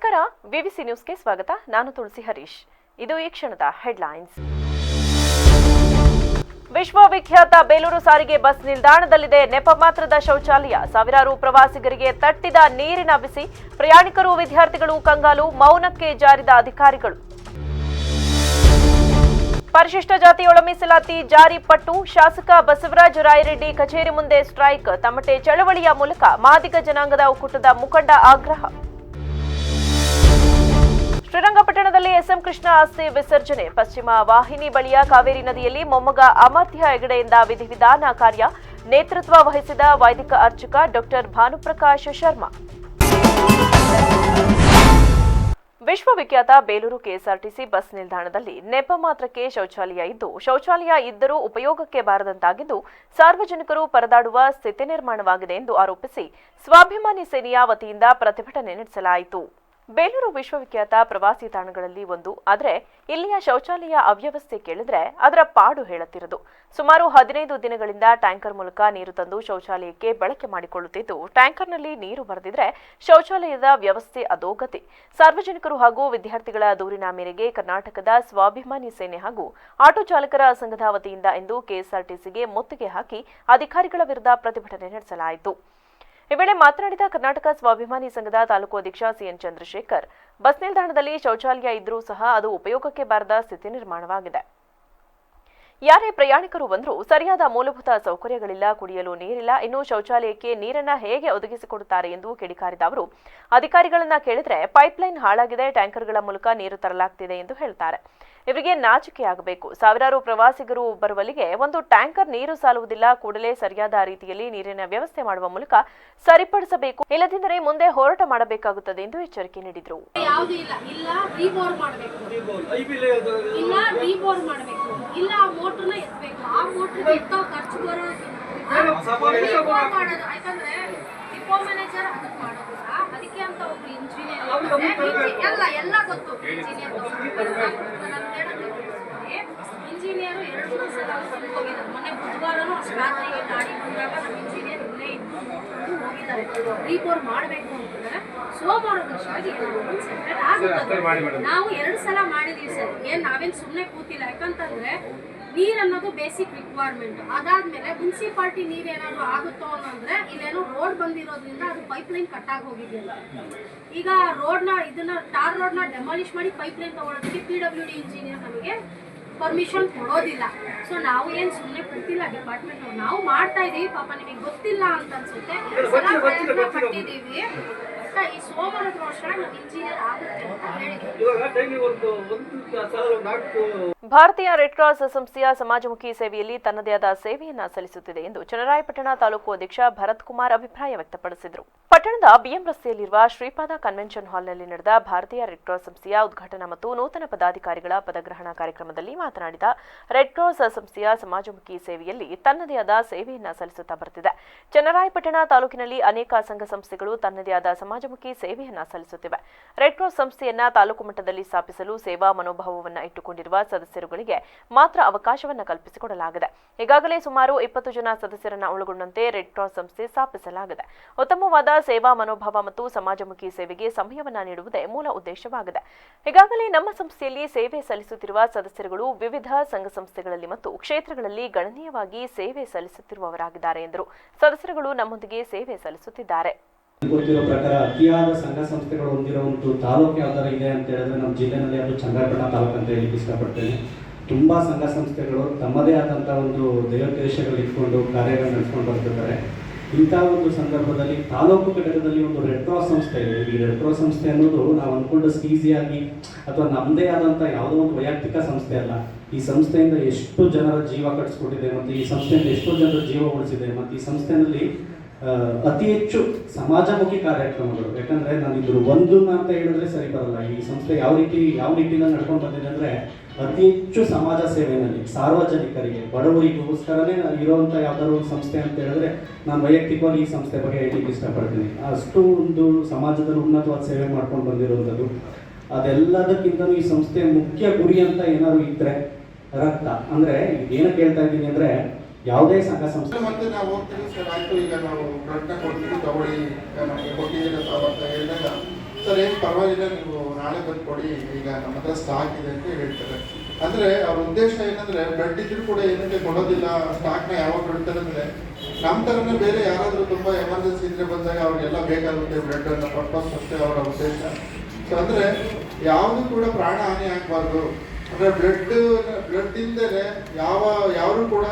ನಮಸ್ಕಾರ, ವಿವಿಸಿ ನ್ಯೂಸ್ಗೆ ಸ್ವಾಗತ. ನಾನು ತುಳಸಿ ಹರೀಶ್. ಇದು ಈ ಕ್ಷಣದ ಹೆಡ್ಲೈನ್ಸ್. ವಿಶ್ವವಿಖ್ಯಾತ ಬೇಲೂರು ಸಾರಿಗೆ ಬಸ್ ನಿಲ್ದಾಣದಲ್ಲಿದೆ ನೆಪ ಮಾತ್ರದ ಶೌಚಾಲಯ. ಸಾವಿರಾರು ಪ್ರವಾಸಿಗರಿಗೆ ತಟ್ಟಿದ ನೀರಿನ ಬಿಸಿ. ಪ್ರಯಾಣಿಕರು, ವಿದ್ಯಾರ್ಥಿಗಳು ಕಂಗಾಲು. ಮೌನಕ್ಕೆ ಜಾರಿದ ಅಧಿಕಾರಿಗಳು. ಪರಿಶಿಷ್ಟ ಜಾತಿಯೊಳ ಮೀಸಲಾತಿ ಜಾರಿ ಪಟ್ಟು. ಶಾಸಕ ಬಸವರಾಜ ರಾಯರೆಡ್ಡಿ ಕಚೇರಿ ಮುಂದೆ ಸ್ಟ್ರೈಕ್. ತಮಟೆ ಚಳವಳಿಯ ಮೂಲಕ ಮಾದಿಗ ಜನಾಂಗದ ಒಕ್ಕೂಟದ ಮುಖಂಡ ಆಗ್ರಹ. ಶ್ರೀರಂಗಪಟ್ಟಣದಲ್ಲಿ ಎಸ್ಎಂ ಕೃಷ್ಣ ಅಸ್ಥಿ ವಿಸರ್ಜನೆ. ಪಶ್ಚಿಮ ವಾಹಿನಿ ಬಳಿಯ ಕಾವೇರಿ ನದಿಯಲ್ಲಿ ಮೊಮ್ಮಗ ಅಮರ್ತ್ಯ ಹೆಗಡೆಯಿಂದ ವಿಧಿವಿಧಾನ ಕಾರ್ಯ. ನೇತೃತ್ವ ವಹಿಸಿದ ವೈದಿಕ ಅರ್ಚಕ ಡಾ ಭಾನುಪ್ರಕಾಶ್ ಶರ್ಮಾ. ವಿಶ್ವವಿಖ್ಯಾತ ಬೇಲೂರು ಕೆಎಸ್ಆರ್ಟಿಸಿ ಬಸ್ ನಿಲ್ದಾಣದಲ್ಲಿ ನೆಪ ಮಾತ್ರಕ್ಕೆ ಶೌಚಾಲಯ ಇದ್ದು, ಶೌಚಾಲಯ ಇದ್ದರೂ ಉಪಯೋಗಕ್ಕೆ ಬಾರದಂತಾಗಿದ್ದು, ಸಾರ್ವಜನಿಕರು ಪರದಾಡುವ ಸ್ಥಿತಿ ನಿರ್ಮಾಣವಾಗಿದೆ ಎಂದು ಆರೋಪಿಸಿ ಸ್ವಾಭಿಮಾನಿ ಸೇನೆಯ ವತಿಯಿಂದ ಪ್ರತಿಭಟನೆ ನಡೆಸಲಾಯಿತು. ಬೇಲೂರು ವಿಶ್ವವಿಖ್ಯಾತ ಪ್ರವಾಸಿ ತಾಣಗಳಲ್ಲಿ ಒಂದು. ಆದರೆ ಇಲ್ಲಿಯ ಶೌಚಾಲಯ ಅವ್ಯವಸ್ಥೆ ಕೇಳಿದ್ರೆ ಅದರ ಪಾಡು ಹೇಳುತ್ತಿರದು. ಸುಮಾರು 15 ದಿನಗಳಿಂದ ಟ್ಯಾಂಕರ್ ಮೂಲಕ ನೀರು ತಂದು ಶೌಚಾಲಯಕ್ಕೆ ಬಳಕೆ ಮಾಡಿಕೊಳ್ಳುತ್ತಿದ್ದು, ಟ್ಯಾಂಕರ್ನಲ್ಲಿ ನೀರು ಬರೆದಿದ್ರೆ ಶೌಚಾಲಯದ ವ್ಯವಸ್ಥೆ ಅಧೋಗತಿ. ಸಾರ್ವಜನಿಕರು ಹಾಗೂ ವಿದ್ಯಾರ್ಥಿಗಳ ದೂರಿನ ಮೇರೆಗೆ ಕರ್ನಾಟಕದ ಸ್ವಾಭಿಮಾನಿ ಸೇನೆ ಹಾಗೂ ಆಟೋ ಚಾಲಕರ ಸಂಘದ ವತಿಯಿಂದ ಇಂದು ಕೆಎಸ್ಆರ್ಟಿಸಿಗೆ ಮುತ್ತಿಗೆ ಹಾಕಿ ಅಧಿಕಾರಿಗಳ ವಿರುದ್ಧ ಪ್ರತಿಭಟನೆ ನಡೆಸಲಾಯಿತು. ಈ ವೇಳೆ ಮಾತನಾಡಿದ ಕರ್ನಾಟಕ ಸ್ವಾಭಿಮಾನಿ ಸಂಘದ ತಾಲೂಕು ಅಧ್ಯಕ್ಷ ಸಿಎನ್ ಚಂದ್ರಶೇಖರ್, ಬಸ್ ನಿಲ್ದಾಣದಲ್ಲಿ ಶೌಚಾಲಯ ಇದ್ರೂ ಸಹ ಅದು ಉಪಯೋಗಕ್ಕೆ ಬಾರದ ಸ್ಥಿತಿ ನಿರ್ಮಾಣವಾಗಿದೆ. ಯಾರೇ ಪ್ರಯಾಣಿಕರು ಬಂದರೂ ಸರಿಯಾದ ಮೂಲಭೂತ ಸೌಕರ್ಯಗಳಿಲ್ಲ, ಕುಡಿಯಲು ನೀರಿಲ್ಲ, ಇನ್ನು ಶೌಚಾಲಯಕ್ಕೆ ನೀರನ್ನ ಹೇಗೆ ಒದಗಿಸಿಕೊಡುತ್ತಾರೆ ಎಂದು ಕಿಡಿಕಾರಿದ ಅವರು, ಅಧಿಕಾರಿಗಳನ್ನ ಕೇಳಿದ್ರೆ ಪೈಪ್ಲೈನ್ ಹಾಳಾಗಿದೆ, ಟ್ಯಾಂಕರ್ಗಳ ಮೂಲಕ ನೀರು ತರಲಾಗ್ತಿದೆ ಎಂದು ಹೇಳ್ತಾರೆ. ಇವರಿಗೆ ನಾಚಿಕೆಯಾಗಬೇಕು. ಸಾವಿರಾರು ಪ್ರವಾಸಿಗರು ಬರುವಲ್ಲಿಗೆ ಒಂದು ಟ್ಯಾಂಕರ್ ನೀರು ಸಾಲುವುದಿಲ್ಲ. ಕೂಡಲೇ ಸರಿಯಾದ ರೀತಿಯಲ್ಲಿ ನೀರಿನ ವ್ಯವಸ್ಥೆ ಮಾಡುವ ಮೂಲಕ ಸರಿಪಡಿಸಬೇಕು, ಇಲ್ಲದಿದ್ದರೆ ಮುಂದೆ ಹೋರಾಟ ಮಾಡಬೇಕಾಗುತ್ತದೆ ಎಂದು ಎಚ್ಚರಿಕೆ ನೀಡಿದರು. ಅದಕ್ಕೆ ಅಂತ ಒಬ್ರು ಇಂಜಿನಿಯರ್ ಎಲ್ಲ ಗೊತ್ತು. ಇಂಜಿನಿಯರ್ 2 ಸಲ ಹೋಗಿದ್ದಾರೆ. ಮೊನ್ನೆ ಬುಧವಾರನೂ ಅಷ್ಟು ರಾತ್ರಿಗೆ ಗಾಡಿ ಬಂದಾಗ ನಮ್ಮ ಇಂಜಿನಿಯರ್ ಇಲ್ಲೇ ಇದ್ದು ಹೋಗಿದ್ದಾರೆ. ರೀಬೋರ್ ಮಾಡಬೇಕು ಅಂತಂದ್ರೆ ಸೋಮವಾರದಷ್ಟಾಗಿ ಸೆಪರೇಟ್ ಆಗುತ್ತೆ. ನಾವು 2 ಸಲ ಮಾಡಿದೀವಿ ಸರ್. ನಾವೇನು ಸುಮ್ಮನೆ ಕೂತಿಲ್ಲ. ಯಾಕಂತಂದ್ರೆ ನೀರ್ ಅನ್ನೋದು ಬೇಸಿಕ್ ರಿಕ್ವೈರ್ಮೆಂಟ್. ಅದಾದ್ಮೇಲೆ ಮುನ್ಸಿಪಾಲ್ಟಿ ನೀರ್ ಏನಾದ್ರು ಆಗುತ್ತೋ ಅನ್ನೋದ್ರೆ ಇಲ್ಲೇನೋ ರೋಡ್ ಬಂದಿರೋದ್ರಿಂದ ಅದು ಪೈಪ್ ಲೈನ್ ಕಟ್ ಆಗಿ ಹೋಗಿದೆಯಲ್ಲ. ಈಗ ಇದನ್ನ ಟಾರ್ ರೋಡ್ನ ಡೆಮಾಲಿಷ್ ಮಾಡಿ ಪೈಪ್ ಲೈನ್ ತಗೊಳ್ಳೋದಕ್ಕೆ PWD ಇಂಜಿನಿಯರ್ ನಮಗೆ ಪರ್ಮಿಷನ್ ಕೊಡೋದಿಲ್ಲ. ಸೊ ನಾವು ಏನು ಸುಮ್ಮನೆ ಕೂತಿಲ್ಲ. ಡಿಪಾರ್ಟ್ಮೆಂಟ್ ನಾವು ಮಾಡ್ತಾ ಇದೀವಿ. ಪಾಪ ನಿಮಗೆ ಗೊತ್ತಿಲ್ಲ ಅಂತ ಅನ್ಸುತ್ತೆ. ಪ್ರಯತ್ನ ಪಟ್ಟಿದ್ದೀವಿ. ಈ ಸೋಮವಾರದ ವರ್ಷ ನಮ್ಮ ಇಂಜಿನಿಯರ್ ಆಗುತ್ತೆ ಅಂತ ಹೇಳಿದ್ದೀವಿ. ಭಾರತೀಯ ರೆಡ್ ಕ್ರಾಸ್ ಸಂಸ್ಥೆಯ ಸಮಾಜಮುಖಿ ಸೇವೆಯಲ್ಲಿ ತನ್ನದೇ ಆದ ಸೇವೆಯನ್ನ ಸಲ್ಲಿಸುತ್ತಿದೆ ಎಂದು ಚನ್ನರಾಯಪಟ್ಟಣ ತಾಲೂಕು ಅಧ್ಯಕ್ಷ ಭರತ್ ಕುಮಾರ್ ಅಭಿಪ್ರಾಯ ವ್ಯಕ್ತಪಡಿಸಿದರು. ಪಟ್ಟಣದ ಬಿಎಂ ರಸ್ತೆಯಲ್ಲಿರುವ ಶ್ರೀಪಾದ ಕನ್ವೆನ್ಷನ್ ಹಾಲ್ನಲ್ಲಿ ನಡೆದ ಭಾರತೀಯ ರೆಡ್ ಕ್ರಾಸ್ ಸಂಸ್ಥೆಯ ಉದ್ಘಾಟನಾ ಮತ್ತು ನೂತನ ಪದಾಧಿಕಾರಿಗಳ ಪದಗ್ರಹಣ ಕಾರ್ಯಕ್ರಮದಲ್ಲಿ ಮಾತನಾಡಿದ ರೆಡ್ ಕ್ರಾಸ್ ಸಂಸ್ಥೆಯ ಸಮಾಜಮುಖಿ ಸೇವೆಯಲ್ಲಿ ತನ್ನದೇ ಆದ ಸೇವೆಯನ್ನ ಸಲ್ಲಿಸುತ್ತಾ ಬರುತ್ತಿದೆ. ಚನ್ನರಾಯಪಟ್ಟಣ ತಾಲೂಕಿನಲ್ಲಿ ಅನೇಕ ಸಂಘ ಸಂಸ್ಥೆಗಳು ತನ್ನದೇ ಆದ ಸಮಾಜಮುಖಿ ಸೇವೆಯನ್ನ ಸಲ್ಲಿಸುತ್ತಿವೆ. ರೆಡ್ ಕ್ರಾಸ್ ಸಂಸ್ಥೆಯನ್ನ ತಾಲೂಕು ಮಟ್ಟದಲ್ಲಿ ಸ್ಥಾಪಿಸಲು ಸೇವಾ ಮನೋಭಾವವನ್ನು ಇಟ್ಟುಕೊಂಡಿರುವ ಸದಸ್ಯರುಗಳಿಗೆ ಮಾತ್ರ ಅವಕಾಶವನ್ನು ಕಲ್ಪಿಸಿಕೊಡಲಾಗಿದೆ. ಈಗಾಗಲೇ ಸುಮಾರು 20 ಜನ ಸದಸ್ಯರನ್ನ ಒಳಗೊಂಡಂತೆ ರೆಡ್ ಕ್ರಾಸ್ ಸಂಸ್ಥೆ ಸ್ಥಾಪಿಸಲಾಗಿದೆ. ಉತ್ತಮವಾದ ಸೇವಾ ಮನೋಭಾವ ಮತ್ತು ಸಮಾಜಮುಖಿ ಸೇವೆಗೆ ಸಮಯವನ್ನ ನೀಡುವುದೇ ಮೂಲ ಉದ್ದೇಶವಾಗಿದೆ. ಈಗಾಗಲೇ ನಮ್ಮ ಸಂಸ್ಥೆಯಲ್ಲಿ ಸೇವೆ ಸಲ್ಲಿಸುತ್ತಿರುವ ಸದಸ್ಯರುಗಳು ವಿವಿಧ ಸಂಘ ಸಂಸ್ಥೆಗಳಲ್ಲಿ ಮತ್ತು ಕ್ಷೇತ್ರಗಳಲ್ಲಿ ಗಣನೀಯವಾಗಿ ಸೇವೆ ಸಲ್ಲಿಸುತ್ತಿರುವವರಾಗಿದ್ದಾರೆ ಎಂದರು. ಸದಸ್ಯರುಗಳು ನಮ್ಮೊಂದಿಗೆ ಸೇವೆ ಸಲ್ಲಿಸುತ್ತಿದ್ದಾರೆ. ಗೊತ್ತಿರೋ ಪ್ರಕಾರ ಅತಿಯಾದ ಸಂಘ ಸಂಸ್ಥೆಗಳು ಹೊಂದಿರೋ ಒಂದು ತಾಲೂಕು ಯಾವ್ದಾರ ಇದೆ ಅಂತ ಹೇಳಿದ್ರೆ ನಮ್ಮ ಜಿಲ್ಲೆಯಲ್ಲಿ ಅದು ಚನ್ನರಾಯಪಟ್ಟಣ ತಾಲೂಕು ಅಂತ ಹೇಳಿ ಇಷ್ಟಪಡ್ತೇನೆ. ತುಂಬ ಸಂಘ ಸಂಸ್ಥೆಗಳು ತಮ್ಮದೇ ಆದಂಥ ಒಂದು ದೇವೋದ್ದೇಶಗಳು ಇಟ್ಕೊಂಡು ಕಾರ್ಯಗಳು ನಡೆಸ್ಕೊಂಡು ಬರ್ತಿದ್ದಾರೆ. ಇಂಥ ಒಂದು ಸಂದರ್ಭದಲ್ಲಿ ತಾಲೂಕು ಘಟಕದಲ್ಲಿ ಒಂದು ರೆಡ್ ಕ್ರಾಸ್ ಸಂಸ್ಥೆ ಇದೆ. ಈ ರೆಡ್ ಕ್ರಾಸ್ ಸಂಸ್ಥೆ ಅನ್ನೋದು ನಾವು ಅಂದ್ಕೊಂಡಷ್ಟು ಈಸಿಯಾಗಿ ಅಥವಾ ನಮ್ಮದೇ ಆದಂಥ ಯಾವುದೋ ಒಂದು ವೈಯಕ್ತಿಕ ಸಂಸ್ಥೆ ಅಲ್ಲ. ಈ ಸಂಸ್ಥೆಯಿಂದ ಎಷ್ಟು ಜನರ ಜೀವ ಕಟ್ಟಿಸ್ಕೊಟ್ಟಿದೆ ಮತ್ತು ಈ ಸಂಸ್ಥೆಯಿಂದ ಎಷ್ಟೋ ಜನರ ಜೀವ ಉಳಿಸಿದೆ ಮತ್ತು ಈ ಸಂಸ್ಥೆಯಲ್ಲಿ ಅತಿ ಹೆಚ್ಚು ಸಮಾಜಮುಖಿ ಕಾರ್ಯಕ್ರಮಗಳು. ಯಾಕಂದರೆ ನಾನು ಇದ್ರು ಒಂದನ್ನ ಅಂತ ಹೇಳಿದ್ರೆ ಸರಿ ಬರಲ್ಲ. ಈ ಸಂಸ್ಥೆ ಯಾವ ನಿಟ್ಟಿನಲ್ಲಿ ನಡ್ಕೊಂಡು ಬಂದಿದೆ ಅಂದರೆ ಅತಿ ಹೆಚ್ಚು ಸಮಾಜ ಸೇವೆಯಲ್ಲಿ ಸಾರ್ವಜನಿಕರಿಗೆ ಬಡವರಿಗೋಸ್ಕರನೇ ಇರುವಂಥ ಯಾವ್ದಾದ್ರು ಒಂದು ಸಂಸ್ಥೆ ಅಂತ ಹೇಳಿದ್ರೆ ನಾನು ವೈಯಕ್ತಿಕವಾಗಿ ಈ ಸಂಸ್ಥೆ ಬಗ್ಗೆ ಹೇಳಲಿಕ್ಕೆ ಇಷ್ಟಪಡ್ತೀನಿ. ಅಷ್ಟು ಒಂದು ಸಮಾಜದಲ್ಲಿ ಉನ್ನತವಾದ ಸೇವೆ ಮಾಡ್ಕೊಂಡು ಬಂದಿರುವಂಥದ್ದು. ಅದೆಲ್ಲದಕ್ಕಿಂತ ಈ ಸಂಸ್ಥೆಯ ಮುಖ್ಯ ಗುರಿ ಅಂತ ಏನಾದ್ರು ಇದ್ದರೆ ರಕ್ತ. ಅಂದರೆ ಏನಕ್ಕೆ ಹೇಳ್ತಾ ಇದ್ದೀನಿ ಅಂದರೆ ಯಾವುದೇ ಸಂಘ ಸಂಸ್ಥೆ ಮತ್ತೆ ನಾವು ಹೋಗ್ತೀವಿ ಸರ್, ಆಯಿತು ಈಗ ನಾವು ಪ್ರಯತ್ನ ಕೊಡ್ತೀವಿ ತಗೊಳ್ಳಿ ನಮಗೆ ಕೊಟ್ಟಿದ್ದೀರ ತಾವು ಅಂತ ಹೇಳಿದಾಗ ಸರ್ ಏನು ಪರವಾಗಿಲ್ಲ, ನೀವು ನಾಳೆ ಬಂದು ಕೊಡಿ, ಈಗ ನಮ್ಮ ಹತ್ರ ಸ್ಟಾಕ್ ಇದೆ ಅಂತ ಹೇಳ್ತಾರೆ. ಅಂದರೆ ಅವ್ರ ಉದ್ದೇಶ ಏನಂದರೆ ಬ್ಲಡ್ ಇದ್ರೂ ಕೂಡ ಏನಕ್ಕೆ ಕೊಡೋದಿಲ್ಲ, ಸ್ಟಾಕ್ನ ಯಾವಾಗ ಬಿಡ್ತಾರೆ ಅಂದರೆ ನಮ್ಮ ಥರನೇ ಬೇರೆ ಯಾರಾದರೂ ತುಂಬ ಎಮರ್ಜೆನ್ಸಿ ಇದ್ರೆ ಬಂದಾಗ ಅವ್ರಿಗೆಲ್ಲ ಬೇಕಾಗುತ್ತೆ ಬ್ಲಡ್ ಅನ್ನೋ ಪರ್ಪಸ್ ಅಷ್ಟೇ ಅವರ ಉದ್ದೇಶ. ಸೊ ಅಂದರೆ ಯಾವುದೂ ಕೂಡ ಪ್ರಾಣ ಹಾನಿ ಆಗಬಾರ್ದು, ಅಂದರೆ ಬ್ಲಡ್ ಇಲ್ಲದೆ ಯಾರು ಕೂಡ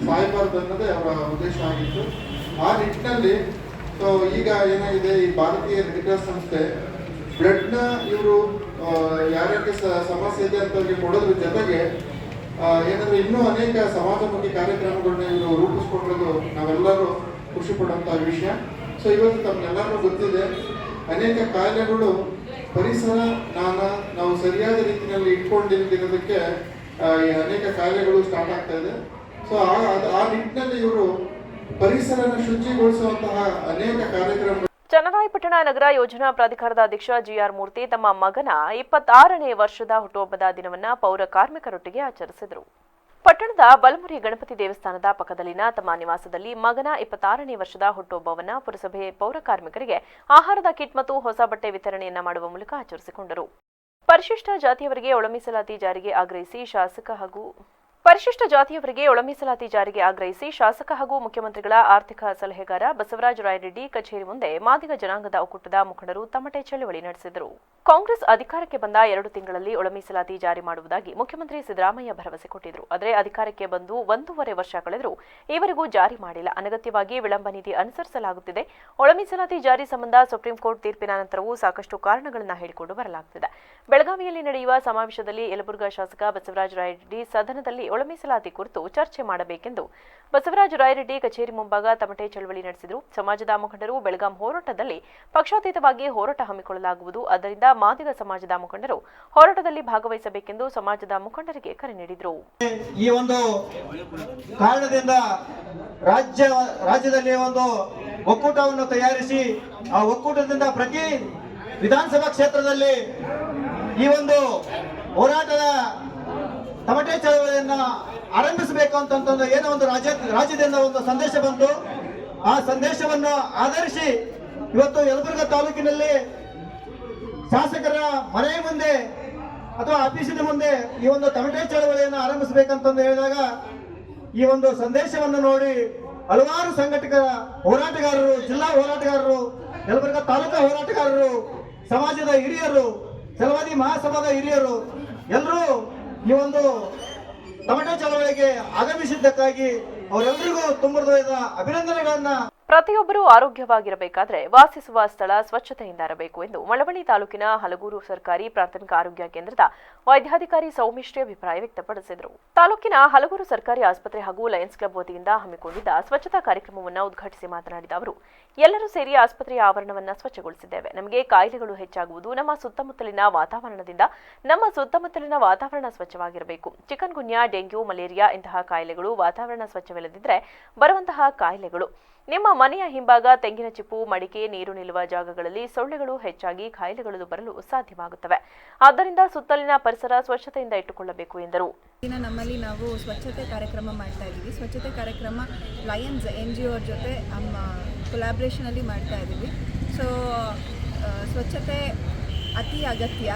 ಸಾಯಬಾರ್ದು ಅನ್ನೋದೇ ಅವರ ಉದ್ದೇಶ ಆಗಿತ್ತು. ಆ ನಿಟ್ಟಿನಲ್ಲಿ ಸೊ ಈಗ ಏನಾಗಿದೆ, ಈ ಭಾರತೀಯ ರೆಡ್ ಕ್ರಾಸ್ ಸಂಸ್ಥೆ ಬ್ಲಡ್ನ ಇವರು ಯಾರ್ಯಾರಿಗೆ ಸಮಸ್ಯೆ ಇದೆ ಅಂತವ್ರಿಗೆ ಕೊಡೋದ್ರ ಜೊತೆಗೆ ಏನಂದ್ರೆ ಇನ್ನೂ ಅನೇಕ ಸಮಾಜಮುಖಿ ಕಾರ್ಯಕ್ರಮಗಳನ್ನ ಇವರು ರೂಪಿಸ್ಕೊಂಡಿರೋದು ನಾವೆಲ್ಲರೂ ಖುಷಿ ಪಡುವಂತಹ ವಿಷಯ. ಸೊ ಇವತ್ತು ತಮ್ಗೆಲ್ಲರಿಗೂ ಗೊತ್ತಿದೆ, ಅನೇಕ ಕಾಯಿಲೆಗಳು ಪರಿಸರ ನಾವು ಸರಿಯಾದ ರೀತಿಯಲ್ಲಿ ಇಟ್ಕೊಂಡಿರೋದಕ್ಕೆ ಅನೇಕ ಕಾಯಿಲೆಗಳು ಸ್ಟಾರ್ಟ್ ಆಗ್ತಾ ಇದೆ. ಸೊ ಆ ನಿಟ್ಟಿನಲ್ಲಿ ಇವರು ಪರಿಸರನ ಶುಚಿಗೊಳಿಸುವಂತಹ ಅನೇಕ ಕಾರ್ಯಕ್ರಮಗಳು. ಚನ್ನರಾಯಪಟ್ಟಣ ನಗರ ಯೋಜನಾ ಪ್ರಾಧಿಕಾರದ ಅಧ್ಯಕ್ಷ ಜಿಆರ್ ಮೂರ್ತಿ ತಮ್ಮ ಮಗನ 26ನೇ ವರ್ಷದ ಹುಟ್ಟುಹಬ್ಬದ ದಿನವನ್ನ ಪೌರ ಕಾರ್ಮಿಕರೊಟ್ಟಿಗೆ ಆಚರಿಸಿದರು. ಪಟ್ಟಣದ ಬಲಮುರಿ ಗಣಪತಿ ದೇವಸ್ಥಾನದ ಪಕ್ಕದಲ್ಲಿನ ತಮ್ಮ ನಿವಾಸದಲ್ಲಿ ಮಗನ 26ನೇ ವರ್ಷದ ಹುಟ್ಟುಹಬ್ಬವನ್ನು ಪುರಸಭೆ ಪೌರ ಕಾರ್ಮಿಕರಿಗೆ ಆಹಾರದ ಕಿಟ್ ಮತ್ತು ಹೊಸ ಬಟ್ಟೆ ವಿತರಣೆಯನ್ನ ಮಾಡುವ ಮೂಲಕ ಆಚರಿಸಿಕೊಂಡರು. ಪರಿಶಿಷ್ಟ ಜಾತಿಯವರಿಗೆ ಒಳ ಮೀಸಲಾತಿ ಜಾರಿಗೆ ಆಗ್ರಹಿಸಿ ಶಾಸಕ ಹಾಗೂ ಮುಖ್ಯಮಂತ್ರಿಗಳ ಆರ್ಥಿಕ ಸಲಹೆಗಾರ ಬಸವರಾಜ ರಾಯರೆಡ್ಡಿ ಕಚೇರಿ ಮುಂದೆ ಮಾದಿಗ ಜನಾಂಗದ ಒಕ್ಕೂಟದ ಮುಖಂಡರು ತಮಟೆ ಚಳವಳಿ ನಡೆಸಿದರು. ಕಾಂಗ್ರೆಸ್ ಅಧಿಕಾರಕ್ಕೆ ಬಂದ 2 ತಿಂಗಳಲ್ಲಿ ಒಳ ಮೀಸಲಾತಿ ಜಾರಿ ಮಾಡುವುದಾಗಿ ಮುಖ್ಯಮಂತ್ರಿ ಸಿದ್ದರಾಮಯ್ಯ ಭರವಸೆ ಕೊಟ್ಟಿದ್ರು. ಆದರೆ ಅಧಿಕಾರಕ್ಕೆ ಬಂದು 1.5 ವರ್ಷ ಕಳೆದರೂ ಈವರೆಗೂ ಜಾರಿ ಮಾಡಿಲ್ಲ. ಅನಗತ್ಯವಾಗಿ ವಿಳಂಬ ನೀತಿ ಅನುಸರಿಸಲಾಗುತ್ತಿದೆ. ಒಳ ಮೀಸಲಾತಿ ಜಾರಿ ಸಂಬಂಧ ಸುಪ್ರೀಂ ಕೋರ್ಟ್ ತೀರ್ಪಿನ ನಂತರವೂ ಸಾಕಷ್ಟು ಕಾರಣಗಳನ್ನು ಹೇಳಿಕೊಂಡು ಬರಲಾಗುತ್ತಿದೆ. ಬೆಳಗಾವಿಯಲ್ಲಿ ನಡೆಯುವ ಸಮಾವೇಶದಲ್ಲಿ ಯಲಬುರ್ಗಾ ಶಾಸಕ ಬಸವರಾಜ ರಾಯರೆಡ್ಡಿ ಸದನದಲ್ಲಿ ಒಳ ಮೀಸಲಾತಿ ಕುರಿತು ಚರ್ಚೆ ಮಾಡಬೇಕೆಂದು ಬಸವರಾಜ ರಾಯರೆಡ್ಡಿ ಕಚೇರಿ ಮುಂಭಾಗ ತಮಟೆ ಚಳವಳಿ ನಡೆಸಿದರು. ಸಮಾಜದ ಮುಖಂಡರು ಬೆಳಗಾಂ ಹೋರಾಟದಲ್ಲಿ ಪಕ್ಷಾತೀತವಾಗಿ ಹೋರಾಟ ಹಮ್ಮಿಕೊಳ್ಳಲಾಗುವುದು, ಆದ್ದರಿಂದ ಮಾದಿಗ ಸಮಾಜದ ಮುಖಂಡರು ಹೋರಾಟದಲ್ಲಿ ಭಾಗವಹಿಸಬೇಕೆಂದು ಸಮಾಜದ ಮುಖಂಡರಿಗೆ ಕರೆ ನೀಡಿದರು. ಈ ಒಂದು ಕಾರಣದಿಂದ ರಾಜ್ಯದಲ್ಲಿ ಒಂದು ಒಕ್ಕೂಟವನ್ನು ತಯಾರಿಸಿ ಆ ಒಕ್ಕೂಟದಿಂದ ಪ್ರತಿ ವಿಧಾನಸಭಾ ಕ್ಷೇತ್ರದಲ್ಲಿ ಈ ಒಂದು ಹೋರಾಟದ ತಮಟೆ ಚಳವಳಿಯನ್ನ ಆರಂಭಿಸಬೇಕು ಅಂತಂದ್ರೆ ಏನೋ ಒಂದು ರಾಜ್ಯದಿಂದ ಒಂದು ಸಂದೇಶ ಬಂತು. ಆ ಸಂದೇಶವನ್ನು ಆಧರಿಸಿ ಇವತ್ತು ಯಲಬುರ್ಗಾ ತಾಲೂಕಿನಲ್ಲಿ ಶಾಸಕರ ಮನೆ ಮುಂದೆ ಅಥವಾ ಆಫೀಸಿನ ಮುಂದೆ ಈ ಒಂದು ತಮಟೆ ಚಳವಳಿಯನ್ನು ಆರಂಭಿಸಬೇಕಂತಂದು ಹೇಳಿದಾಗ ಈ ಒಂದು ಸಂದೇಶವನ್ನು ನೋಡಿ ಹಲವಾರು ಹೋರಾಟಗಾರರು, ಜಿಲ್ಲಾ ಹೋರಾಟಗಾರರು, ಯಲಬುರ್ಗಾ ತಾಲೂಕಾ ಹೋರಾಟಗಾರರು, ಸಮಾಜದ ಹಿರಿಯರು, ಛಲವಾದಿ ಮಹಾಸಭಾದ ಹಿರಿಯರು ಎಲ್ಲರೂ ಈ ಒಂದು ತಮಟೆ ಚಳವಳಿಗೆ ಆಗಮಿಸಿದ್ದಕ್ಕಾಗಿ ಅವರೆಲ್ಲರಿಗೂ ತುಂಬ ಹೃದಯದ ಅಭಿನಂದನೆಗಳನ್ನ. ಪ್ರತಿಯೊಬ್ಬರೂ ಆರೋಗ್ಯವಾಗಿರಬೇಕಾದ್ರೆ ವಾಸಿಸುವ ಸ್ಥಳ ಸ್ವಚ್ಛತೆಯಿಂದ ಇರಬೇಕು ಎಂದು ಮಳವಳ್ಳಿ ತಾಲೂಕಿನ ಹಲಗೂರು ಸರ್ಕಾರಿ ಪ್ರಾಥಮಿಕ ಆರೋಗ್ಯ ಕೇಂದ್ರದ ವೈದ್ಯಾಧಿಕಾರಿ ಸೌಮಿಶ್ರೀ ಅಭಿಪ್ರಾಯ ವ್ಯಕ್ತಪಡಿಸಿದರು. ತಾಲೂಕಿನ ಹಲಗೂರು ಸರ್ಕಾರಿ ಆಸ್ಪತ್ರೆ ಹಾಗೂ ಲಯನ್ಸ್ ಕ್ಲಬ್ ವತಿಯಿಂದ ಹಮ್ಮಿಕೊಂಡಿದ್ದ ಸ್ವಚ್ಛತಾ ಕಾರ್ಯಕ್ರಮವನ್ನು ಉದ್ಘಾಟಿಸಿ ಮಾತನಾಡಿದ ಅವರು, ಎಲ್ಲರೂ ಸೇರಿ ಆಸ್ಪತ್ರೆಯ ಆವರಣವನ್ನು ಸ್ವಚ್ಛಗೊಳಿಸಿದ್ದೇವೆ. ನಮಗೆ ಕಾಯಿಲೆಗಳು ಹೆಚ್ಚಾಗುವುದು ನಮ್ಮ ಸುತ್ತಮುತ್ತಲಿನ ವಾತಾವರಣದಿಂದ. ನಮ್ಮ ಸುತ್ತಮುತ್ತಲಿನ ವಾತಾವರಣ ಸ್ವಚ್ಛವಾಗಿರಬೇಕು. ಚಿಕನ್ ಗುನ್ಯಾ, ಡೆಂಗ್ಯೂ, ಮಲೇರಿಯಾ ಇಂತಹ ಕಾಯಿಲೆಗಳು ವಾತಾವರಣ ಸ್ವಚ್ಛವಿಲ್ಲದಿದ್ದರೆ ಬರುವಂತಹ ಕಾಯಿಲೆಗಳು. ನಿಮ್ಮ ಮನೆಯ ಹಿಂಭಾಗ, ತೆಂಗಿನ ಚಿಪ್ಪು, ಮಡಿಕೆ, ನೀರು ನಿಲ್ಲುವ ಜಾಗಗಳಲ್ಲಿ ಸೊಳ್ಳೆಗಳು ಹೆಚ್ಚಾಗಿ ಕಾಯಿಲೆಗಳು ಬರಲು ಸಾಧ್ಯವಾಗುತ್ತವೆ. ಆದ್ದರಿಂದ ಸುತ್ತಲಿನ ಪರಿಸರ ಸ್ವಚ್ಛತೆಯಿಂದ ಇಟ್ಟುಕೊಳ್ಳಬೇಕು ಎಂದರು. ನಮ್ಮಲ್ಲಿ ನಾವು ಸ್ವಚ್ಛತೆ ಕಾರ್ಯಕ್ರಮ ಮಾಡ್ತಾ ಇದ್ದೀವಿ. ಸ್ವಚ್ಛತೆ ಕಾರ್ಯಕ್ರಮ ಲಯನ್ಸ್ NGO ಅವ್ರ ಜೊತೆ ನಮ್ಮ ಕೊಲಾಬ್ರೇಷನಲ್ಲಿ ಮಾಡ್ತಾ ಇದ್ದೀವಿ. ಸೊ ಸ್ವಚ್ಛತೆ ಅತಿ ಅಗತ್ಯ.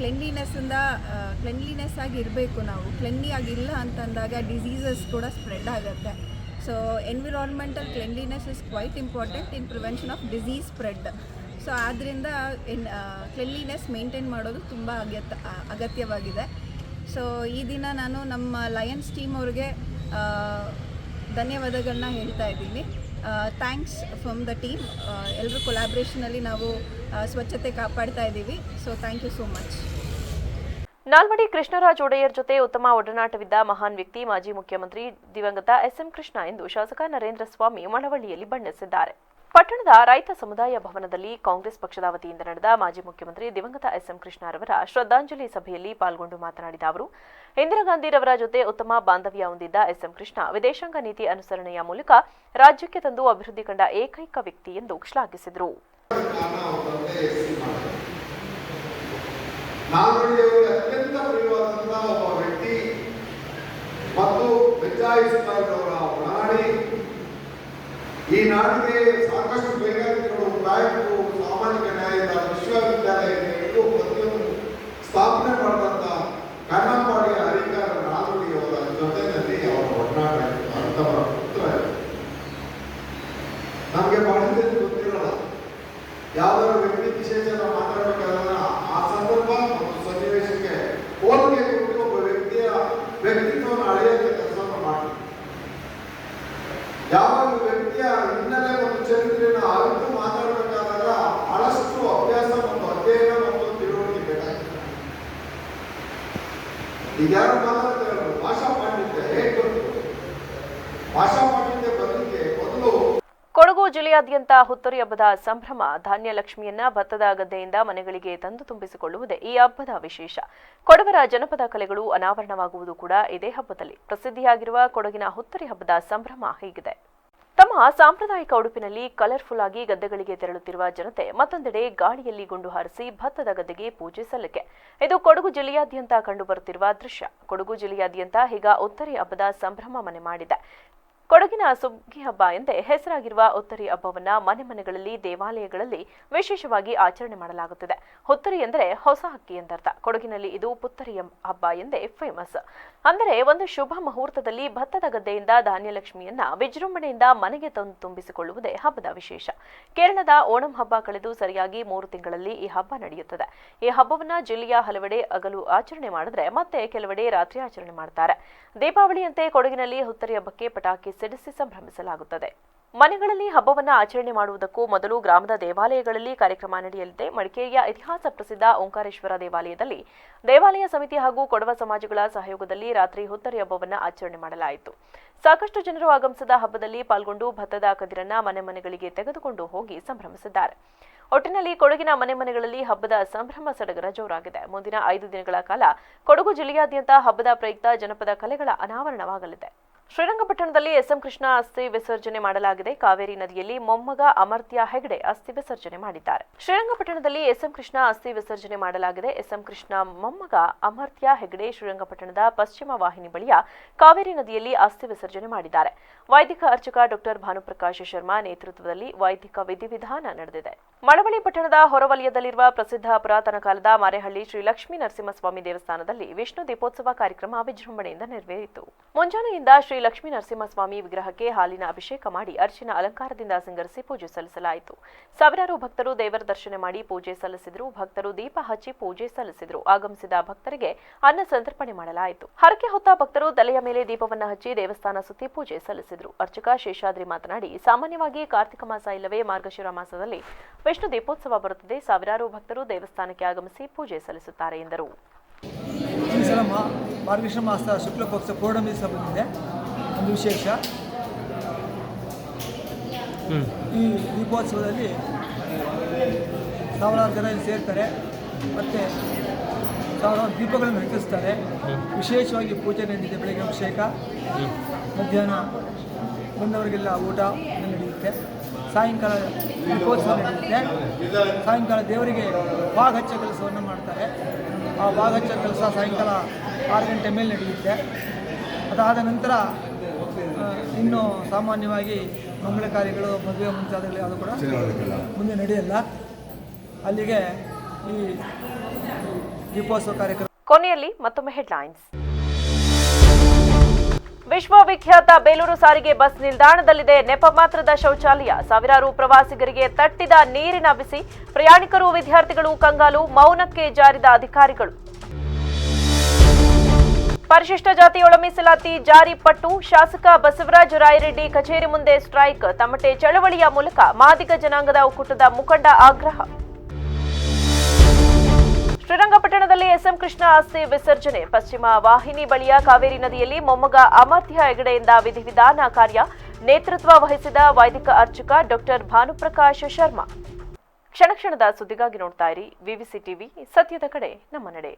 ಕ್ಲೆನ್ಲಿನೆಸ್ ಆಗಿ ಇರಬೇಕು. ನಾವು ಕ್ಲೆನ್ಲಿ ಆಗಿಲ್ಲ ಅಂತಂದಾಗ ಡಿಸೀಸಸ್ ಕೂಡ ಸ್ಪ್ರೆಡ್ ಆಗುತ್ತೆ. So environmental cleanliness is quite important in prevention of disease spread. So ಆದ್ದರಿಂದ ಕ್ಲೆನ್ಲಿನೆಸ್ ಮೇಂಟೈನ್ ಮಾಡೋದು ತುಂಬ ಅಗತ್ಯವಾಗಿದೆ. ಸೊ ಈ ದಿನ ನಾನು ನಮ್ಮ ಲಯನ್ಸ್ ಟೀಮ್ ಅವ್ರಿಗೆ ಧನ್ಯವಾದಗಳನ್ನ ಹೇಳ್ತಾ ಇದ್ದೀನಿ. Thanks from the team. ಎಲ್ಲರೂ ಕೊಲಾಬ್ರೇಷನಲ್ಲಿ ನಾವು ಸ್ವಚ್ಛತೆ ಕಾಪಾಡ್ತಾ ಇದ್ದೀವಿ. So thank you so much. Nalvadi Krishnaraja Wodeyar ಜೊತೆ ಉತ್ತಮ ಒಡನಾಟವಿದ್ದ ಮಹಾನ್ ವ್ಯಕ್ತಿ ಮಾಜಿ ಮುಖ್ಯಮಂತ್ರಿ ದಿವಂಗತ SM ಕೃಷ್ಣ ಎಂದು ಶಾಸಕ ನರೇಂದ್ರ ಸ್ವಾಮಿ ಮಳವಳ್ಳಿಯಲ್ಲಿ ಬಣ್ಣಿಸಿದ್ದಾರೆ. ಪಟ್ಟಣದ ರೈತ ಸಮುದಾಯ ಭವನದಲ್ಲಿ ಕಾಂಗ್ರೆಸ್ ಪಕ್ಷದ ವತಿಯಿಂದ ನಡೆದ ಮಾಜಿ ಮುಖ್ಯಮಂತ್ರಿ ದಿವಂಗತ SM ಕೃಷ್ಣರವರ ಶ್ರದ್ಧಾಂಜಲಿ ಸಭೆಯಲ್ಲಿ ಪಾಲ್ಗೊಂಡು ಮಾತನಾಡಿದ ಅವರು, ಇಂದಿರಾ ಗಾಂಧಿರವರ ಜೊತೆ ಉತ್ತಮ ಬಾಂಧವ್ಯ ಹೊಂದಿದ್ದ SM ಕೃಷ್ಣ ವಿದೇಶಾಂಗ ನೀತಿ ಅನುಸರಣೆಯ ಮೂಲಕ ರಾಜ್ಯಕ್ಕೆ ತಂದು ಅಭಿವೃದ್ಧಿ ಕಂಡ ಏಕೈಕ ವ್ಯಕ್ತಿ ಎಂದು ಶ್ಲಾಘಿಸಿದರು. ನಾಲ್ವಡಿಯವರು ಅತ್ಯಂತ ಪ್ರಿಯವಾದಂತಹ ಒಬ್ಬ ವ್ಯಕ್ತಿ ಮತ್ತು ಬೆಚ್ಚಾಯಿಸುತ್ತವರ ಒಡನಾಡಿ ಈ ನಾಡಿಗೆ ಸಾಕಷ್ಟು ಬೇಕಾಗಿರುವ ನಾಯಕರು, ಸಾಮಾಜಿಕ ನ್ಯಾಯದ ವಿಶ್ವ ಈಗ ಯಾರು ಮಾತಾಡ್ತಾರೆ ಭಾಷಾ ಪಾಂಡಿತ್ಯ ಹೇಗೆ ಬರ್ತದೆ? ಭಾಷಾ ಪಾಂಡಿತ್ಯ ಬರಲಿಕ್ಕೆ ಮೊದಲು ಕೊಡಗು ಜಿಲ್ಲೆಯಾದ್ಯಂತ ಹುತ್ತರಿ ಹಬ್ಬದ ಸಂಭ್ರಮ. ಧಾನ್ಯ ಲಕ್ಷ್ಮಿಯನ್ನ ಭತ್ತದ ಗದ್ದೆಯಿಂದ ಮನೆಗಳಿಗೆ ತಂದು ತುಂಬಿಸಿಕೊಳ್ಳುವುದೇ ಈ ಹಬ್ಬದ ವಿಶೇಷ. ಕೊಡವರ ಜನಪದ ಕಲೆಗಳು ಅನಾವರಣವಾಗುವುದು ಕೂಡ ಇದೇ ಹಬ್ಬದಲ್ಲಿ. ಪ್ರಸಿದ್ಧಿಯಾಗಿರುವ ಕೊಡಗಿನ ಹುತ್ತರಿ ಹಬ್ಬದ ಸಂಭ್ರಮ ಹೀಗಿದೆ. ತಮ್ಮ ಸಾಂಪ್ರದಾಯಿಕ ಉಡುಪಿನಲ್ಲಿ ಕಲರ್ಫುಲ್ ಆಗಿ ಗದ್ದೆಗಳಿಗೆ ತೆರಳುತ್ತಿರುವ ಜನತೆ ಮತ್ತೊಂದೆಡೆ ಗಾಳಿಯಲ್ಲಿ ಗುಂಡು ಹಾರಿಸಿ ಭತ್ತದ ಗದ್ದೆಗೆ ಪೂಜೆ ಸಲ್ಲಿಕೆ. ಇದು ಕೊಡಗು ಜಿಲ್ಲೆಯಾದ್ಯಂತ ಕಂಡುಬರುತ್ತಿರುವ ದೃಶ್ಯ. ಕೊಡಗು ಜಿಲ್ಲೆಯಾದ್ಯಂತ ಈಗ ಹುತ್ತರಿ ಹಬ್ಬದ ಸಂಭ್ರಮ ಮನೆ ಮಾಡಿದೆ. ಕೊಡಗಿನ ಸುಗ್ಗಿ ಹಬ್ಬ ಎಂದೇ ಹೆಸರಾಗಿರುವ ಹುತ್ತರಿ ಹಬ್ಬವನ್ನ ಮನೆ ಮನೆಗಳಲ್ಲಿ, ದೇವಾಲಯಗಳಲ್ಲಿ ವಿಶೇಷವಾಗಿ ಆಚರಣೆ ಮಾಡಲಾಗುತ್ತಿದೆ. ಹುತ್ತರಿ ಎಂದರೆ ಹೊಸ ಅಕ್ಕಿ ಎಂದರ್ಥ. ಕೊಡಗಿನಲ್ಲಿ ಇದು ಪುತ್ತರಿ ಹಬ್ಬ ಎಂದೇ ಫೇಮಸ್. ಅಂದರೆ ಒಂದು ಶುಭ ಮುಹೂರ್ತದಲ್ಲಿ ಭತ್ತದ ಗದ್ದೆಯಿಂದ ಧಾನ್ಯಲಕ್ಷ್ಮಿಯನ್ನ ವಿಜೃಂಭಣೆಯಿಂದ ಮನೆಗೆ ತಂದು ತುಂಬಿಸಿಕೊಳ್ಳುವುದೇ ಹಬ್ಬದ ವಿಶೇಷ. ಕೇರಳದ ಓಣಂ ಹಬ್ಬ ಕಳೆದು ಸರಿಯಾಗಿ 3 ತಿಂಗಳಲ್ಲಿ ಈ ಹಬ್ಬ ನಡೆಯುತ್ತದೆ. ಈ ಹಬ್ಬವನ್ನ ಜಿಲ್ಲೆಯ ಹಲವೆಡೆ ಹಗಲು ಆಚರಣೆ ಮಾಡಿದ್ರೆ ಮತ್ತೆ ಕೆಲವೆಡೆ ರಾತ್ರಿ ಆಚರಣೆ ಮಾಡ್ತಾರೆ. ದೀಪಾವಳಿಯಂತೆ ಕೊಡಗಿನಲ್ಲಿ ಹುತ್ತರಿ ಹಬ್ಬಕ್ಕೆ ಪಟಾಕಿ ಸಿಡಿಸಿ ಸಂಭ್ರಮಿಸಲಾಗುತ್ತದೆ. ಮನೆಗಳಲ್ಲಿ ಹಬ್ಬವನ್ನ ಆಚರಣೆ ಮಾಡುವುದಕ್ಕೂ ಮೊದಲು ಗ್ರಾಮದ ದೇವಾಲಯಗಳಲ್ಲಿ ಕಾರ್ಯಕ್ರಮ ನಡೆಯಲಿದೆ. ಮಡಿಕೇರಿಯ ಇತಿಹಾಸ ಪ್ರಸಿದ್ಧ ಓಂಕಾರೇಶ್ವರ ದೇವಾಲಯದಲ್ಲಿ ದೇವಾಲಯ ಸಮಿತಿ ಹಾಗೂ ಕೊಡವ ಸಮಾಜಗಳ ಸಹಯೋಗದಲ್ಲಿ ರಾತ್ರಿ ಹುತ್ತರಿ ಹಬ್ಬವನ್ನ ಆಚರಣೆ ಮಾಡಲಾಯಿತು. ಸಾಕಷ್ಟು ಜನರು ಆಗಮಿಸಿದ ಹಬ್ಬದಲ್ಲಿ ಪಾಲ್ಗೊಂಡು ಭತ್ತದ ಕದಿರನ್ನ ಮನೆ ಮನೆಗಳಿಗೆ ತೆಗೆದುಕೊಂಡು ಹೋಗಿ ಸಂಭ್ರಮಿಸಿದ್ದಾರೆ. ಒಟ್ಟಿನಲ್ಲಿ ಕೊಡಗಿನ ಮನೆ ಮನೆಗಳಲ್ಲಿ ಹಬ್ಬದ ಸಂಭ್ರಮ ಸಡಗರ ಜೋರಾಗಿದೆ. ಮುಂದಿನ 5 ದಿನಗಳ ಕಾಲ ಕೊಡಗು ಜಿಲ್ಲೆಯಾದ್ಯಂತ ಹಬ್ಬದ ಪ್ರಯುಕ್ತ ಜನಪದ ಕಲೆಗಳ ಅನಾವರಣವಾಗಲಿದೆ. ಶ್ರೀರಂಗಪಟ್ಟಣದಲ್ಲಿ ಎಸ್ಎಂ ಕೃಷ್ಣ ಅಸ್ಥಿ ವಿಸರ್ಜನೆ ಮಾಡಲಾಗಿದೆ. ಕಾವೇರಿ ನದಿಯಲ್ಲಿ ಮೊಮ್ಮಗ ಅಮರ್ತ್ಯ ಹೆಗಡೆ ಅಸ್ಥಿ ವಿಸರ್ಜನೆ ಮಾಡಿದ್ದಾರೆ. ಶ್ರೀರಂಗಪಟ್ಟಣದಲ್ಲಿ ಎಸ್ಎಂ ಕೃಷ್ಣ ಅಸ್ಥಿ ವಿಸರ್ಜನೆ ಮಾಡಲಾಗಿದೆ. ಎಸ್ಎಂ ಕೃಷ್ಣ ಮೊಮ್ಮಗ ಅಮರ್ತ್ಯ ಹೆಗಡೆ ಶ್ರೀರಂಗಪಟ್ಟಣದ ಪಶ್ಚಿಮ ವಾಹಿನಿ ಬಳಿಯ ಕಾವೇರಿ ನದಿಯಲ್ಲಿ ಅಸ್ಥಿ ವಿಸರ್ಜನೆ ಮಾಡಿದ್ದಾರೆ. ವೈದಿಕ ಅರ್ಚಕ ಡಾಕ್ಟರ್ ಭಾನುಪ್ರಕಾಶ್ ಶರ್ಮಾ ನೇತೃತ್ವದಲ್ಲಿ ವೈದಿಕ ವಿಧಿವಿಧಾನ ನಡೆದಿದೆ. ಮಳವಳ್ಳಿ ಪಟ್ಟಣದ ಹೊರವಲಯದಲ್ಲಿರುವ ಪ್ರಸಿದ್ಧ ಪುರಾತನ ಕಾಲದ ಮಾರೇಹಳ್ಳಿ ಶ್ರೀ ಲಕ್ಷ್ಮೀ ನರಸಿಂಹಸ್ವಾಮಿ ದೇವಸ್ಥಾನದಲ್ಲಿ ವಿಷ್ಣು ದೀಪೋತ್ಸವ ಕಾರ್ಯಕ್ರಮ ವಿಜೃಂಭಣೆಯಿಂದ ನೆರವೇರಿತು. ಮುಂಜಾನೆಯಿಂದ ಶ್ರೀ ಲಕ್ಷ್ಮೀ ನರಸಿಂಹಸ್ವಾಮಿ ವಿಗ್ರಹಕ್ಕೆ ಹಾಲಿನ ಅಭಿಷೇಕ ಮಾಡಿ ಅರ್ಚನ ಅಲಂಕಾರದಿಂದ ಸಿಂಗರಿಸಿ ಪೂಜೆ ಸಲ್ಲಿಸಲಾಯಿತು. ಸಾವಿರಾರು ಭಕ್ತರು ದೇವರ ದರ್ಶನ ಮಾಡಿ ಪೂಜೆ ಸಲ್ಲಿಸಿದರು. ಭಕ್ತರು ದೀಪ ಹಚ್ಚಿ ಪೂಜೆ ಸಲ್ಲಿಸಿದರು. ಆಗಮಿಸಿದ ಭಕ್ತರಿಗೆ ಅನ್ನ ಸಂತರ್ಪಣೆ ಮಾಡಲಾಯಿತು. ಹರಕೆ ಹೊತ್ತ ಭಕ್ತರು ತಲೆಯ ಮೇಲೆ ದೀಪವನ್ನು ಹಚ್ಚಿ ದೇವಸ್ಥಾನ ಸುತ್ತಿ ಪೂಜೆ ಸಲ್ಲಿಸಿದರು. ಅರ್ಚಕ ಶೇಷಾದ್ರಿ ಮಾತನಾಡಿ, ಸಾಮಾನ್ಯವಾಗಿ ಕಾರ್ತಿಕ ಮಾಸ ಇಲ್ಲವೇ ಮಾರ್ಗಶಿರ ಮಾಸದಲ್ಲಿ ವಿಷ್ಣು ದೀಪೋತ್ಸವ ಬರುತ್ತದೆ. ಸಾವಿರಾರು ಭಕ್ತರು ದೇವಸ್ಥಾನಕ್ಕೆ ಆಗಮಿಸಿ ಪೂಜೆ ಸಲ್ಲಿಸುತ್ತಾರೆ ಎಂದರು. ಈ ಸಲ ಮಾರ್ಗಶಿರ ಮಾಸ ಶುಕ್ಲ ಪಕ್ಷ ಪೌರ್ಣಮಿ ಸಹ ಬಂದಿದೆ. ಒಂದು ವಿಶೇಷ, ಈ ದೀಪೋತ್ಸವದಲ್ಲಿ ಸಾವಿರಾರು ಜನ ಸೇರ್ತಾರೆ ಮತ್ತು ಸಾವಿರಾರು ದೀಪಗಳನ್ನು ಹಚ್ಚಿಸ್ತಾರೆ. ವಿಶೇಷವಾಗಿ ಪೂಜೆ ನಡೆದಿದೆ. ಬೆಳಗ್ಗೆ ಅಭಿಷೇಕ, ಮಧ್ಯಾಹ್ನ ಬಂದವರಿಗೆಲ್ಲ ಊಟ ನಡೆಯುತ್ತೆ. ಸಾಯಂಕಾಲ ದೀಪೋತ್ಸವ ನಡೆಯುತ್ತೆ. ಸಾಯಂಕಾಲ ದೇವರಿಗೆ ಬಾಗ್ ಹಚ್ಚೋ ಕೆಲಸವನ್ನು ಮಾಡ್ತಾರೆ. ಆ ಬಾಗ್ ಹಚ್ಚೋ ಕೆಲಸ ಸಾಯಂಕಾಲ 6 ಗಂಟೆ ಮೇಲೆ ನಡೆಯುತ್ತೆ. ಅದಾದ ನಂತರ ಇನ್ನು ಸಾಮಾನ್ಯವಾಗಿ ಮಂಗಳ ಕಾರ್ಯಗಳು, ಮದುವೆ ಮುಂತಾದಗಳು ಯಾವುದು ಕೂಡ ಮುಂದೆ ನಡೆಯಲ್ಲ. ಅಲ್ಲಿಗೆ ಈ ದೀಪೋತ್ಸವ ಕಾರ್ಯಕ್ರಮ. ಕೊನೆಯಲ್ಲಿ ಮತ್ತೊಮ್ಮೆ ಹೆಡ್ಲೈನ್ಸ್. ವಿಶ್ವವಿಖ್ಯಾತ ಬೇಲೂರು ಸಾರಿಗೆ ಬಸ್ ನಿಲ್ದಾಣದಲ್ಲಿದೆ ನೆಪ ಮಾತ್ರದ ಶೌಚಾಲಯ. ಸಾವಿರಾರು ಪ್ರವಾಸಿಗರಿಗೆ ತಟ್ಟಿದ ನೀರಿನ ಬಿಸಿ. ಪ್ರಯಾಣಿಕರು, ವಿದ್ಯಾರ್ಥಿಗಳು ಕಂಗಾಲು. ಮೌನಕ್ಕೆ ಜಾರಿದ ಅಧಿಕಾರಿಗಳು. ಪರಿಶಿಷ್ಟ ಜಾತಿ ಒಳ ಮೀಸಲಾತಿ ಜಾರಿ ಪಟ್ಟು. ಶಾಸಕ ಬಸವರಾಜ ರಾಯರೆಡ್ಡಿ ಕಚೇರಿ ಮುಂದೆ ಸ್ಟ್ರೈಕ್. ತಮಟೆ ಚಳವಳಿಯ ಮೂಲಕ ಮಾದಿಗ ಜನಾಂಗದ ಒಕ್ಕೂಟದ ಮುಖಂಡ ಆಗ್ರಹ. ಶ್ರೀರಂಗಪಟ್ಟಣದಲ್ಲಿ ಎಸ್ಎಂ ಕೃಷ್ಣ ಅಸ್ಥಿ ವಿಸರ್ಜನೆ. ಪಶ್ಚಿಮ ವಾಹಿನಿ ಬಳಿಯ ಕಾವೇರಿ ನದಿಯಲ್ಲಿ ಮೊಮ್ಮಗ ಅಮರ್ತ್ಯ ಹೆಗಡೆಯಿಂದ ವಿಧಿವಿಧಾನ ಕಾರ್ಯ. ನೇತೃತ್ವ ವಹಿಸಿದ ವೈದಿಕ ಅರ್ಚಕ ಡಾಕ್ಟರ್ ಭಾನುಪ್ರಕಾಶ್ ಶರ್ಮಾ. ಕ್ಷಣ ಕ್ಷಣದ ಸುದ್ದಿಗಾಗಿ ನೋಡ್ತಾ ಇರಿ ವಿವಿಸಿ ಟಿವಿ. ಸತ್ಯದ ಕಡೆ ನಮ್ಮ ನಡೆ.